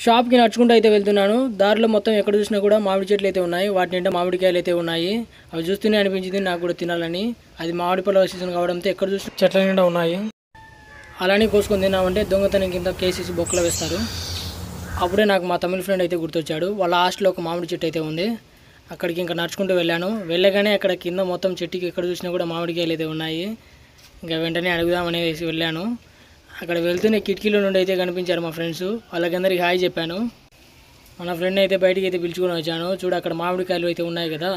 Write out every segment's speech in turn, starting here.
షాప్‌కి నడుచుకుంటూ అయితే వెళ్తున్నాను. దారిలో మొత్తం ఎక్కడ చూసినా కూడా మామిడి చెట్లు అయితే ఉన్నాయి. వాటి నిండా మామిడికాయలు అయితే ఉన్నాయి. అవి చూస్తూనే అనిపించింది నాకు కూడా తినాలని. అది మామిడి పళ్ళ సీజన్ కావడంతో ఎక్కడ చూసినా చెట్ల నిండా ఉన్నాయి. అలానే కోసుకొని తిన్నామంటే దొంగతనం కింద కేసేసి బొక్కలో వేస్తారు. అప్పుడే నాకు మా తమిళ ఫ్రెండ్ అయితే గుర్తొచ్చాడు. వాళ్ళ హాస్టల్లో ఒక మామిడి చెట్టు అయితే ఉంది. అక్కడికి ఇంకా నడుచుకుంటూ వెళ్ళాను. వెళ్ళగానే అక్కడ కింద మొత్తం చెట్టుకి ఎక్కడ చూసినా కూడా మామిడికాయలు అయితే ఉన్నాయి. ఇంకా వెంటనే అడుగుదామనేసి వెళ్ళాను. అక్కడ వెళ్తూనే కిటికీలో నుండి అయితే కనిపించారు మా ఫ్రెండ్స్. వాళ్ళకందరికి హాయ్ చెప్పాను. మన ఫ్రెండ్ అయితే బయటికి అయితే పిలుచుకొని వచ్చాను. చూడు అక్కడ మామిడికాయలు అయితే ఉన్నాయి కదా,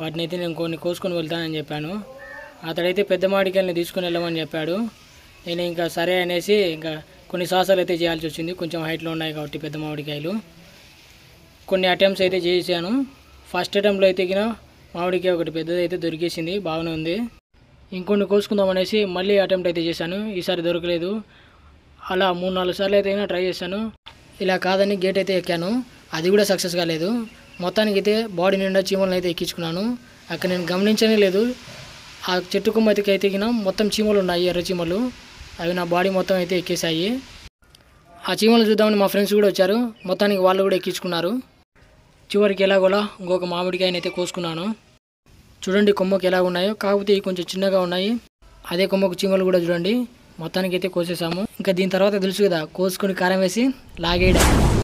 వాటిని అయితే నేను కొన్ని కోసుకొని వెళ్తానని చెప్పాను. అతడైతే పెద్ద మామిడికాయలని తీసుకొని వెళ్ళమని చెప్పాడు. నేను ఇంకా సరే అనేసి ఇంకా కొన్ని సాహసాలు అయితే చేయాల్సి వచ్చింది. కొంచెం హైట్లో ఉన్నాయి కాబట్టి పెద్ద మామిడికాయలు. కొన్ని అటెంప్ట్స్ అయితే చేశాను. ఫస్ట్ అటెంప్ట్లో అయితే మామిడికాయ ఒకటి పెద్దది అయితే దొరికేసింది, బాగానే ఉంది. ఇంకొన్ని కోసుకుందాం అనేసి మళ్ళీ అటెంప్ట్ అయితే చేశాను. ఈసారి దొరకలేదు. అలా 3-4 సార్లు అయితే ట్రై చేశాను. ఇలా కాదని గేట్ అయితే ఎక్కాను. అది కూడా సక్సెస్ కాలేదు. మొత్తానికి అయితే బాడీ నిండా చీమలను అయితే ఎక్కించుకున్నాను. అక్కడ నేను గమనించనే లేదు. ఆ చెట్టు కొమ్మతికి అయితే మొత్తం చీమలు ఉన్నాయి, ఎర్ర చీమలు. అవి నా బాడీ మొత్తం అయితే ఎక్కేసాయి. ఆ చీమలు చూద్దామని మా ఫ్రెండ్స్ కూడా వచ్చారు. మొత్తానికి వాళ్ళు కూడా ఎక్కించుకున్నారు. చివరికి ఎలాగోలా ఇంకొక మామిడికాయని అయితే కోసుకున్నాను. చూడండి కొమ్మకి ఎలా ఉన్నాయో, కాకపోతే ఇవి కొంచెం చిన్నగా ఉన్నాయి. అదే కొమ్మకు చీమలు కూడా చూడండి. మొత్తానికి అయితే కోసేసాము. ఇంకా దీని తర్వాత తెలుసు కదా, కోసుకొని కారం వేసి లాగేయడం.